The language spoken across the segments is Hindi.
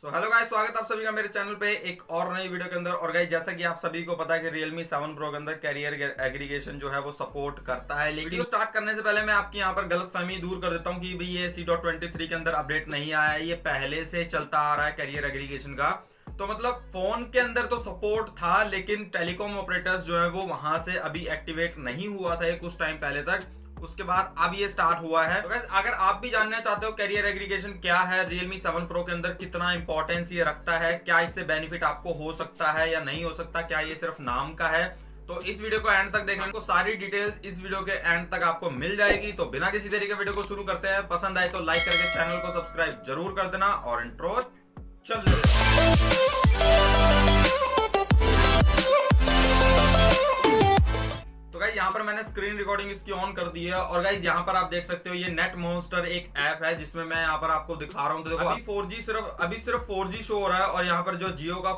हेलो गाइस, स्वागत आप सभी का मेरे चैनल पे एक और नई वीडियो के अंदर। और गाइस, जैसा कि आप सभी को पता है कि Realme 7 Pro के अंदर कैरियर एग्रीगेशन जो है वो सपोर्ट करता है। लेकिन वीडियो स्टार्ट करने से पहले मैं आपकी यहाँ पर गलतफहमी दूर कर देता हूँ कि भाई ये C.23 के अंदर अपडेट नहीं आया है, ये पहले से चलता आ रहा है कैरियर एग्रीगेशन का। तो मतलब फोन के अंदर तो सपोर्ट था, लेकिन टेलीकॉम ऑपरेटर्स जो है वो वहां से अभी एक्टिवेट नहीं हुआ था कुछ टाइम पहले तक। उसके बाद अब ये स्टार्ट हुआ है। तो गाइस, अगर आप भी जानना चाहते हो कैरियर एग्रीगेशन क्या है, Realme 7 Pro के अंदर कितना इंपॉर्टेंस ये रखता है, क्या इससे बेनिफिट आपको हो सकता है या नहीं हो सकता, क्या ये सिर्फ नाम का है, तो इस वीडियो को एंड तक देखना। सारी डिटेल्स इस वीडियो के एंड तक आपको मिल जाएगी। तो बिना किसी तरीके वीडियो को शुरू करते हैं। पसंद आए तो लाइक करके चैनल को सब्सक्राइब जरूर कर देना और इंट्रो चल गाइस, यहाँ पर मैंने स्क्रीन रिकॉर्डिंग इसकी ऑन कर दी है। और गाइस, यहाँ पर आप देख सकते हो ये नेट मॉन्स्टर एक ऐप है जिसमें मैं यहाँ पर आपको दिखा रहा हूँ। तो देखो अभी सिर्फ 4G शो हो रहा है। और यहाँ पर जो जियो का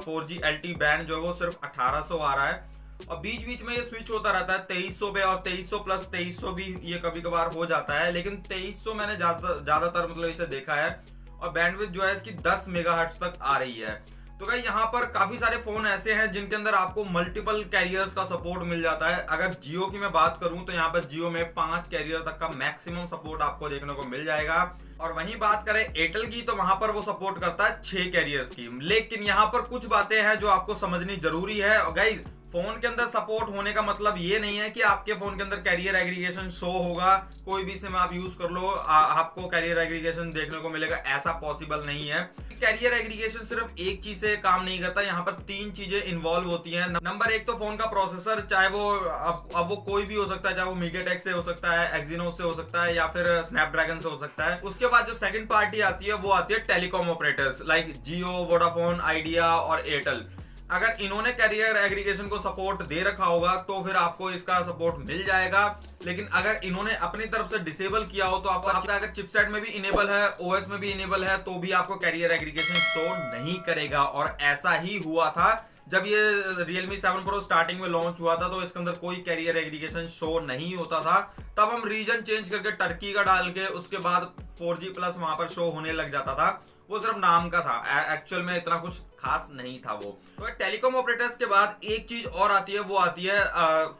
4G LTE बैंड जो है वो सिर्फ 1800 आ रहा है। और बीच बीच में ये स्विच होता रहता है 2300 पे, और 2300 प्लस 2300 भी ये कभी कभार हो जाता है। लेकिन 2300 मैंने ज्यादातर मतलब इसे देखा है। और बैंडविड्थ जो है इसकी 10 मेगाहर्ट्ज तक आ रही है। तो गाइस, यहाँ पर काफी सारे फोन ऐसे हैं जिनके अंदर आपको मल्टीपल कैरियर्स का सपोर्ट मिल जाता है। अगर जियो की मैं बात करूं तो यहाँ पर जियो में 5 कैरियर तक का मैक्सिमम सपोर्ट आपको देखने को मिल जाएगा। और वहीं बात करें एयरटेल की तो वहां पर वो सपोर्ट करता है 6 कैरियर्स की। लेकिन यहाँ पर कुछ बातें हैं जो आपको समझनी जरूरी है। और गाइस, फोन के अंदर सपोर्ट होने का मतलब ये नहीं है कि आपके फोन के अंदर कैरियर एग्रीगेशन शो होगा, कोई भी सिम आप यूज कर लो आपको कैरियर एग्रीगेशन देखने को मिलेगा, ऐसा पॉसिबल नहीं है। कैरियर एग्रीगेशन सिर्फ एक चीज से काम नहीं करता, यहाँ पर 3 चीजें इन्वॉल्व होती हैं। नंबर 1 तो फोन का प्रोसेसर, चाहे वो अब वो कोई भी हो सकता है, चाहे वो मीडियाटेक से हो सकता है, एक्सिनोस से हो सकता है, या फिर स्नैपड्रैगन से हो सकता है। उसके बाद जो सेकंड पार्टी आती है वो आती है टेलीकॉम ऑपरेटर्स लाइक जियो, वोडाफोन, आइडिया और एयरटेल। अगर इन्होंने कैरियर एग्रीगेशन को सपोर्ट दे रखा होगा तो फिर आपको इसका सपोर्ट मिल जाएगा। लेकिन अगर इन्होंने अपनी तरफ से डिसेबल किया हो तो आपको अगर चिपसेट में भी इनेबल है, ओएस में भी इनेबल है, तो भी आपको कैरियर एग्रीगेशन शो नहीं करेगा। और ऐसा ही हुआ था जब ये Realme 7 Pro स्टार्टिंग में लॉन्च हुआ था, तो इसके अंदर कोई कैरियर एग्रीगेशन शो नहीं होता था। तब हम रीजन चेंज करके टर्की का डाल के उसके बाद 4G प्लस वहां पर शो होने लग जाता था। वो सिर्फ नाम का था, एक्चुअल में इतना कुछ खास नहीं था वो। तो टेलीकॉम ऑपरेटर्स के बाद एक चीज और आती है, वो आती है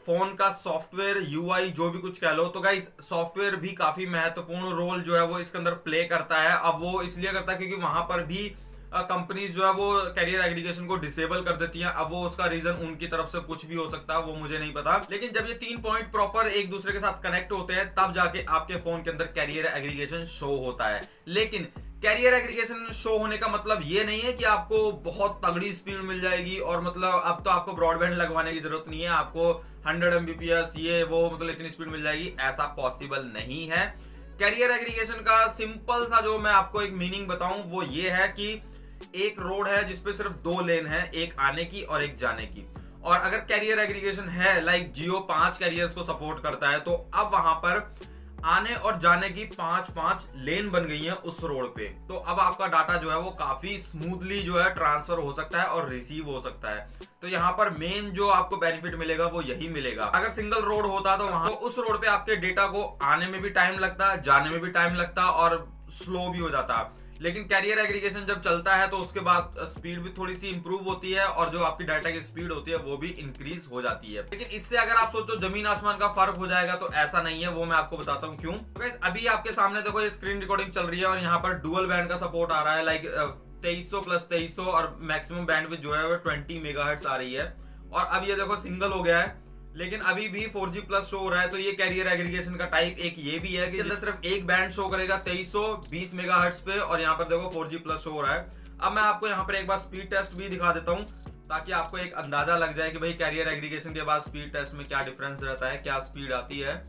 फोन का सॉफ्टवेयर, यूआई, जो भी कुछ कह लो। तो गाइस, सॉफ्टवेयर भी काफी महत्वपूर्ण रोल जो है वो इसके अंदर प्ले करता है। अब वो इसलिए करता है क्योंकि वहां पर भी कंपनीज जो है वो कैरियर एग्रीगेशन को डिसेबल कर देती हैं। अब वो उसका रीजन उनकी तरफ से कुछ भी हो सकता है, वो मुझे नहीं पता। लेकिन जब ये 3 पॉइंट प्रॉपर एक दूसरे के साथ कनेक्ट होते हैं तब जाके आपके फोन के अंदर कैरियर एग्रीगेशन शो होता है। लेकिन कैरियर एग्रीगेशन शो होने का मतलब ये नहीं है कि आपको बहुत तगड़ी स्पीड मिल जाएगी और मतलब अब तो आपको ब्रॉडबैंड लगवाने की जरूरत नहीं है, आपको 100 Mbps ये वो मतलब इतनी स्पीड मिल जाएगी, ऐसा पॉसिबल नहीं है। कैरियर एग्रीगेशन का सिंपल सा जो मैं आपको एक मीनिंग बताऊं वो ये है कि एक रोड है जिसपे सिर्फ 2 लेन है, एक आने की और एक जाने की। और अगर कैरियर एग्रीगेशन है लाइक जियो 5 कैरियर्स को सपोर्ट करता है, तो अब वहां पर आने और जाने की 5 लेन बन गई हैं उस रोड पे। तो अब आपका डाटा जो है वो काफी स्मूथली जो है ट्रांसफर हो सकता है और रिसीव हो सकता है। तो यहाँ पर मेन जो आपको बेनिफिट मिलेगा वो यही मिलेगा। अगर सिंगल रोड होता तो वहां तो उस रोड पे आपके डेटा को आने में भी टाइम लगता, जाने में भी टाइम लगता और स्लो भी हो जाता। लेकिन कैरियर एग्रीगेशन जब चलता है तो उसके बाद स्पीड भी थोड़ी सी इंप्रूव होती है और जो आपकी डाटा की स्पीड होती है वो भी इंक्रीज हो जाती है। लेकिन इससे अगर आप सोचो जमीन आसमान का फर्क हो जाएगा, तो ऐसा नहीं है, वो मैं आपको बताता हूँ क्यों। तो अभी आपके सामने देखो ये स्क्रीन रिकॉर्डिंग चल रही है और यहाँ पर डुअल बैंड का सपोर्ट आ रहा है लाइक 2300 प्लस 2300 और मैक्सिमम बैंडविड्थ जो है वो 20 मेगाहर्ट्ज आ रही है। और अब ये देखो सिंगल हो गया है, लेकिन अभी भी 4G प्लस शो हो रहा है। तो ये कैरियर एग्रीगेशन का टाइप एक ये भी है कि अंदर सिर्फ एक बैंड शो करेगा 2320 मेगाहर्ट्ज पे, और यहाँ पर देखो 4G प्लस शो हो रहा है। अब मैं आपको यहाँ पर एक बार स्पीड टेस्ट भी दिखा देता हूँ ताकि आपको एक अंदाजा लग जाए कि भाई कैरियर एग्रीगेशन के बाद स्पीड टेस्ट में क्या डिफरेंस रहता है, क्या स्पीड आती है।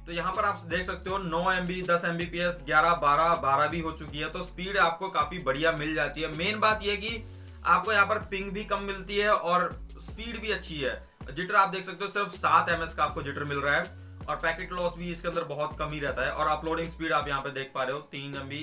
तो यहाँ पर आप देख सकते हो 9 MB, 10 Mbps, 11, 12 भी हो चुकी है। तो स्पीड आपको काफी बढ़िया मिल जाती है। मेन बात यह कि आपको यहाँ पर पिंग भी कम मिलती है और स्पीड भी अच्छी है। जिटर आप देख सकते हो सिर्फ 7 ms का आपको जिटर मिल रहा है और पैकेट लॉस भी इसके अंदर बहुत कम ही रहता है। और अपलोडिंग स्पीड आप यहाँ पे देख पा रहे हो 3 MB,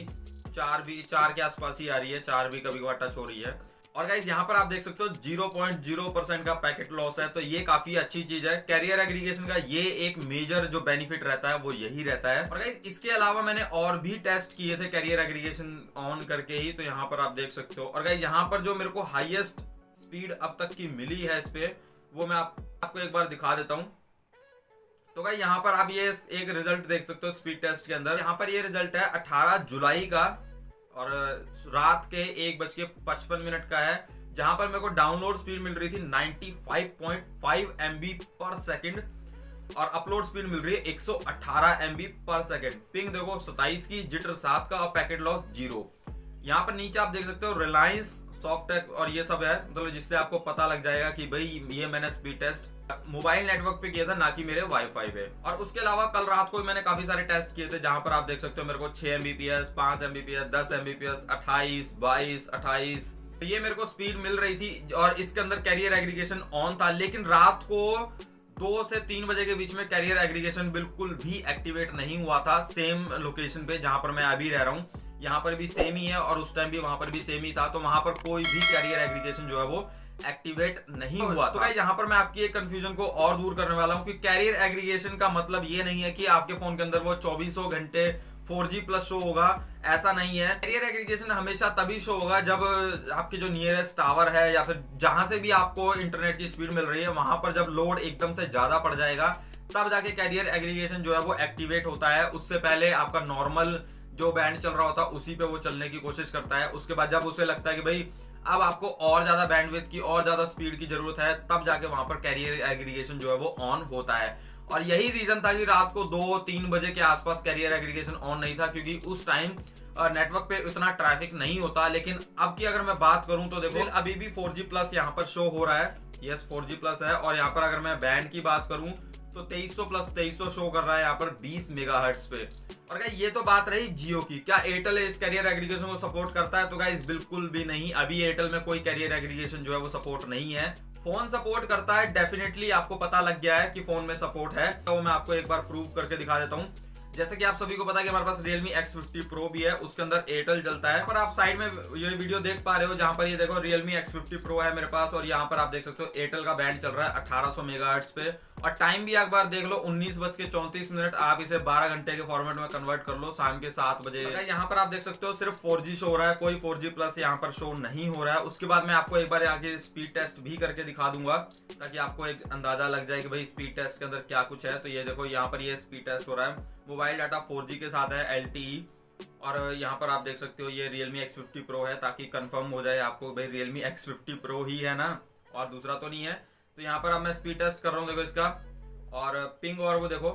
4 के आसपास ही आ रही है, 4 भी कभी कभार टच हो रही है। और गाइस यहाँ पर आप देख सकते हो 0.0% का पैकेट लॉस है, तो ये काफी अच्छी चीज है। कैरियर एग्रीगेशन का ये एक मेजर जो बेनिफिट रहता है वो यही रहता है। और गाइस इसके अलावा मैंने और भी टेस्ट किए थे कैरियर एग्रीगेशन ऑन करके ही, तो यहाँ पर आप देख सकते हो। और गाइस यहाँ पर जो मेरे को हाईएस्ट स्पीड अब तक की मिली है इस पे, वो मैं आपको एक बार दिखा देता हूँ। तो गाइस यहाँ पर आप ये एक रिजल्ट देख सकते हो स्पीड टेस्ट के अंदर। यहाँ पर ये रिजल्ट है 18 जुलाई का और रात के 1:55 का है, जहां पर मेरे को डाउनलोड स्पीड मिल रही थी 95.5 MB पर सेकंड और अपलोड स्पीड मिल रही है 118 MB पर सेकंड। पिंग देखो 27 की, जिटर 7 का और पैकेट लॉस 0। यहाँ पर नीचे आप देख सकते हो रिलायंस, सॉफ्टेक और ये सब है, मतलब जिससे आपको पता लग जाएगा कि भाई ये मैंने स्पीड टेस्ट मोबाइल नेटवर्क पे किया था, ना कि मेरे वाईफाई पे। और उसके अलावा कल रात को मैंने काफी सारे टेस्ट किए थे, जहां पर आप देख सकते हो मेरे को 6 MBPS, 5 MBPS, 10 MBPS, 28, 22, 28 ये मेरे को स्पीड मिल रही थी। और इसके अंदर कैरियर एग्रीगेशन ऑन था, लेकिन रात को 2 से 3 बजे के बीच में कैरियर एग्रीगेशन बिल्कुल भी एक्टिवेट नहीं हुआ था सेम लोकेशन पे जहां पर मैं अभी रह रहा हूँ। यहाँ पर भी सेम ही है और उस टाइम भी वहां पर भी सेम ही था, तो वहां पर कोई भी कैरियर एग्रीगेशन जो है वो एक्टिवेट नहीं हुआ। तो गाइस यहाँ पर मैं आपकी एक कंफ्यूजन को और दूर करने वाला हूँ कि कैरियर एग्रीगेशन का मतलब ये नहीं है कि आपके फोन के अंदर वो 24 घंटे 4G प्लस शो होगा, ऐसा नहीं है। कैरियर एग्रीगेशन हमेशा तभी शो होगा जब आपके जो नियरेस्ट टावर है या फिर जहां से भी आपको इंटरनेट की स्पीड मिल रही है, वहां पर जब लोड एकदम से ज्यादा पड़ जाएगा, तब जाके कैरियर एग्रीगेशन जो है वो एक्टिवेट होता है। उससे पहले आपका नॉर्मल जो बैंड चल रहा होता है उसी पे वो चलने की कोशिश करता है। उसके बाद जब उसे लगता है कि भाई अब आपको और ज्यादा बैंडविड्थ की और ज्यादा स्पीड की जरूरत है, तब जाके वहां पर कैरियर एग्रीगेशन जो है वो ऑन होता है। और यही रीजन था कि रात को 2-3 बजे के आसपास कैरियर एग्रीगेशन ऑन नहीं था, क्योंकि उस टाइम नेटवर्क पे इतना ट्रैफिक नहीं होता। लेकिन अब की अगर मैं बात करूं तो देखो अभी भी 4G प्लस यहाँ पर शो हो रहा है, यस 4G प्लस है। और यहाँ पर अगर मैं बैंड की बात करूं तो 2300 प्लस 2300 शो कर रहा है यहाँ पर 20 मेगाहर्ट्ज पे। और गाइस ये तो बात रही जियो की। क्या एयरटेल इस कैरियर एग्रीगेशन को सपोर्ट करता है? तो गाइस बिल्कुल भी नहीं। अभी एयरटेल में कोई कैरियर एग्रीगेशन जो है वो सपोर्ट नहीं है। फोन सपोर्ट करता है, डेफिनेटली आपको पता लग गया है कि फोन में सपोर्ट है, तो मैं आपको एक बार प्रूव करके दिखा देता हूँ। जैसे कि आप सभी को पता है कि हमारे पास Realme X50 Pro भी है, उसके अंदर एयरटेल चलता है। पर आप साइड में ये वीडियो देख पा रहे हो जहां पर ये देखो Realme X50 Pro है मेरे पास, और यहाँ पर आप देख सकते हो एयरटेल का बैंड चल रहा है 1800 मेगाहर्ट्ज पे। और टाइम भी एक बार देख लो 19:34। आप इसे 12 घंटे के फॉर्मेट में कन्वर्ट कर लो, शाम के 7 बजे। यहाँ पर आप देख सकते हो सिर्फ 4G शो हो रहा है, कोई 4G प्लस यहाँ पर शो नहीं हो रहा है। उसके बाद मैं आपको एक बार यहाँ के स्पीड टेस्ट भी करके दिखा दूंगा, ताकि आपको एक अंदाजा लग जाए कि भाई स्पीड टेस्ट के अंदर क्या कुछ है। तो ये देखो यहाँ पर ये स्पीड टेस्ट हो रहा है, मोबाइल डाटा 4G के साथ है LTE। और यहाँ पर आप देख सकते हो ये Realme X50 Pro है, ताकि कंफर्म हो जाए आपको भाई Realme X50 Pro ही है ना, और दूसरा तो नहीं है। तो यहाँ पर अब मैं स्पीड टेस्ट कर रहा हूँ, देखो इसका और पिंग, और वो देखो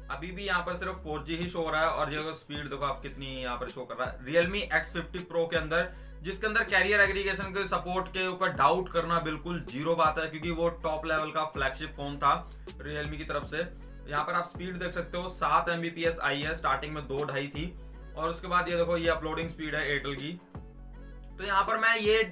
अभी भी यहाँ पर सिर्फ 4G ही शो हो रहा है। और देखो स्पीड देखो आप कितनी यहाँ पर शो कर रहा है Realme X50 Pro के अंदर, जिसके अंदर कैरियर एग्रीगेशन के सपोर्ट के ऊपर डाउट करना बिल्कुल जीरो बात है, क्योंकि वो टॉप लेवल का फ्लैगशिप फोन था Realme की तरफ से। यहाँ पर आप स्पीड देख सकते हो 7 Mbps आई है, स्टार्टिंग में 2-2.5 थी। और उसके बाद ये देखो ये अपलोडिंग स्पीड है एयरटेल की। तो यहाँ पर मैं ये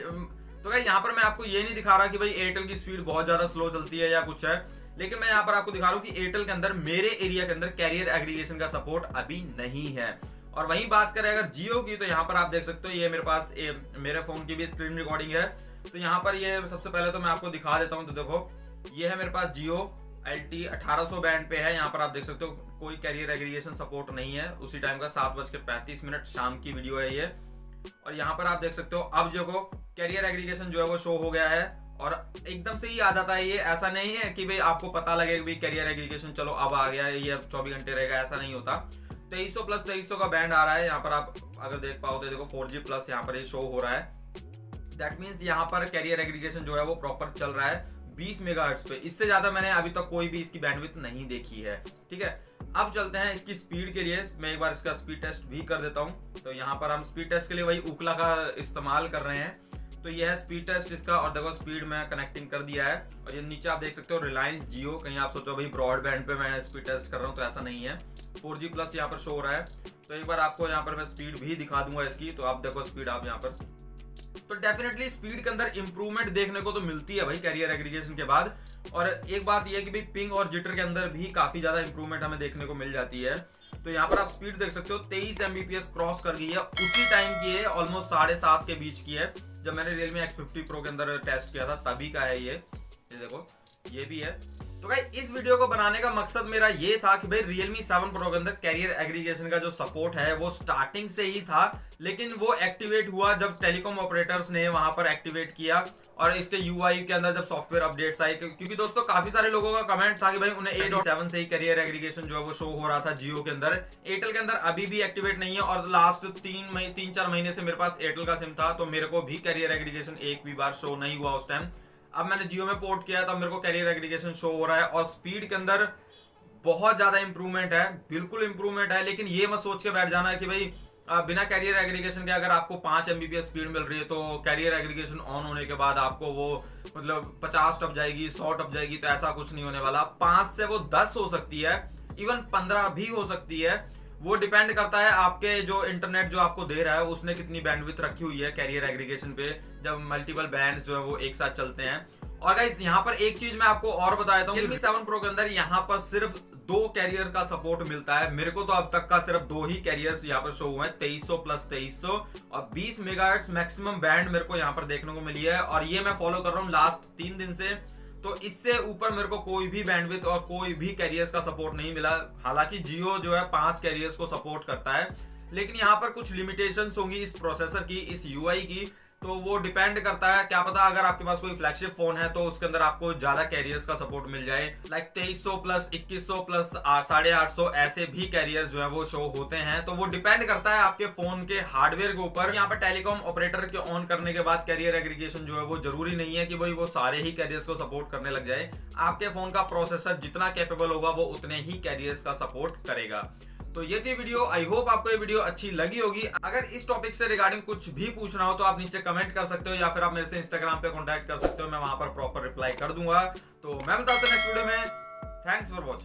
तो गाइस यहाँ पर मैं आपको ये नहीं दिखा रहा कि भाई एयरटेल की स्पीड बहुत ज्यादा स्लो चलती है या कुछ है, लेकिन मैं यहाँ पर आपको दिखा रहा हूँ कि एयरटेल के अंदर मेरे एरिया के अंदर कैरियर एग्रीगेशन का सपोर्ट अभी नहीं है। और वहीं बात करें अगर जियो की, तो यहाँ पर आप देख सकते हो ये मेरे पास मेरे फोन की भी स्क्रीन रिकॉर्डिंग है। तो यहाँ पर ये सबसे पहले तो मैं आपको दिखा देता हूँ। तो देखो ये है मेरे पास जियो LTE 1800 बैंड पे है। यहाँ पर आप देख सकते हो कोई कैरियर एग्रीगेशन सपोर्ट नहीं है। उसी टाइम का 7:35 शाम की वीडियो है ये। और यहाँ पर आप देख सकते हो अब जो कैरियर एग्रीगेशन जो है वो शो हो गया है, और एकदम से ही आ जाता है ये। ऐसा नहीं है कि भाई आपको पता लगे कि भाई कैरियर एग्रीगेशन चलो अब आ गया है, ये अब 24 घंटे रहेगा, ऐसा नहीं होता। 2300 प्लस 2300 का बैंड आ रहा है। यहाँ पर आप अगर देख पाओ तो देखो 4G प्लस यहाँ पर ये शो हो रहा है। दैट मीन्स यहाँ पर कैरियर एग्रीगेशन जो है वो प्रॉपर चल रहा है 20 मेगाहर्ट्ज पे। इससे ज्यादा मैंने अभी तक कोई भी इसकी बैंडविड्थ नहीं देखी है। ठीक है, अब चलते हैं इसकी स्पीड के लिए। मैं एक बार इसका स्पीड टेस्ट भी कर देता हूं। तो यहाँ पर हम स्पीड टेस्ट के लिए वही Ookla का इस्तेमाल कर रहे हैं। तो ये है स्पीड टेस्ट इसका, और देखो स्पीड में कनेक्टिंग कर दिया है। और ये नीचे आप देख सकते हो रिलायंस जियो। कहीं आप सोचो भाई ब्रॉडबैंड पे मैं स्पीड टेस्ट कर रहा हूँ, तो ऐसा नहीं है। 4G प्लस यहाँ पर शो हो रहा है। तो एक बार आपको यहाँ पर मैं स्पीड भी दिखा दूंगा इसकी। तो आप देखो स्पीड आप यहाँ पर, तो डेफिनेटली स्पीड के अंदर इंप्रूवमेंट देखने को तो मिलती है भाई कैरियर एग्रीगेशन के बाद। और एक बात यह है कि भाई पिंग और जिटर के अंदर भी काफी ज्यादा इंप्रूवमेंट हमें देखने को मिल जाती है। तो यहाँ पर आप स्पीड देख सकते हो 23 Mbps क्रॉस कर गई है। उसी टाइम की है, ऑलमोस्ट 7:30 के बीच की है। जब मैंने Realme X50 Pro के अंदर टेस्ट किया था तभी का है ये देखो, ये भी है। तो गाइस इस वीडियो को बनाने का मकसद मेरा ये था कि भाई Realme 7 Pro के अंदर कैरियर एग्रीगेशन का जो सपोर्ट है वो स्टार्टिंग से ही था, लेकिन वो एक्टिवेट हुआ जब टेलीकॉम ऑपरेटर्स ने वहां पर एक्टिवेट किया और इसके यूआई के अंदर जब सॉफ्टवेयर अपडेट्स आए। क्योंकि दोस्तों काफी सारे लोगों का कमेंट था कि भाई उन्हें 8.7 से ही कैरियर एग्रीगेशन जो है वो शो हो रहा था जियो के अंदर, एयरटेल के अंदर अभी भी एक्टिवेट नहीं है। और लास्ट 3-4 महीने से मेरे पास एयरटेल का सिम था, तो मेरे को भी कैरियर एग्रीगेशन एक भी बार शो नहीं हुआ उस टाइम। अब मैंने जियो में पोर्ट किया तब मेरे को कैरियर एग्रीगेशन शो हो रहा है और स्पीड के अंदर बहुत ज्यादा इंप्रूवमेंट है, बिल्कुल इंप्रूवमेंट है। लेकिन ये मत सोच के बैठ जाना है कि भाई बिना कैरियर एग्रीगेशन के अगर आपको 5 Mbps स्पीड मिल रही है तो कैरियर एग्रीगेशन ऑन होने के बाद आपको वो मतलब 50 टप जाएगी, 100 टप जाएगी, तो ऐसा कुछ नहीं होने वाला। 5 से वो 10 हो सकती है, इवन 15 भी हो सकती है। वो डिपेंड करता है आपके जो इंटरनेट जो आपको दे रहा है उसने कितनी बैंडविड्थ रखी हुई है कैरियर एग्रीगेशन पे, जब मल्टीपल बैंड्स जो है वो एक साथ चलते हैं। और गाइस यहाँ पर एक चीज मैं आपको और बता देता हूँ, Realme 7 Pro के अंदर यहाँ पर सिर्फ 2 कैरियर का सपोर्ट मिलता है। मेरे को तो अब तक का सिर्फ 2 ही कैरियर्स यहाँ पर शो हुए हैं, 2300 प्लस 2300 और 20 मेगाहर्ट्ज मैक्सिमम बैंड मेरे को यहाँ पर देखने को मिली है। और ये मैं फॉलो कर रहा हूँ लास्ट 3 दिन से, तो इससे ऊपर मेरे को कोई भी बैंडविड्थ और कोई भी कैरियर्स का सपोर्ट नहीं मिला। हालांकि जियो जो है 5 कैरियर्स को सपोर्ट करता है, लेकिन यहाँ पर कुछ लिमिटेशंस होंगी इस प्रोसेसर की, इस यूआई की, तो वो डिपेंड करता है। क्या पता अगर आपके पास कोई फ्लैगशिप फोन है तो उसके अंदर आपको ज्यादा कैरियर्स का सपोर्ट मिल जाए, लाइक 2300 प्लस 2100 प्लस 850 ऐसे भी कैरियर्स जो है वो शो होते हैं। तो वो डिपेंड करता है आपके फोन के हार्डवेयर के ऊपर। यहाँ पर टेलीकॉम ऑपरेटर के ऑन करने के बाद कैरियर एग्रीगेशन जो है वो जरूरी नहीं है कि भाई वो सारे ही कैरियर्स को सपोर्ट करने लग जाए। आपके फोन का प्रोसेसर जितना कैपेबल होगा वो उतने ही कैरियर्स का सपोर्ट करेगा। तो ये थी वीडियो, आई होप आपको ये वीडियो अच्छी लगी होगी। अगर इस टॉपिक से रिगार्डिंग कुछ भी पूछना हो तो आप नीचे कमेंट कर सकते हो या फिर आप मेरे से इंस्टाग्राम पे कांटेक्ट कर सकते हो, मैं वहां पर प्रॉपर रिप्लाई कर दूंगा। तो मैं मिलता हूं नेक्स्ट वीडियो में। Thanks for watching.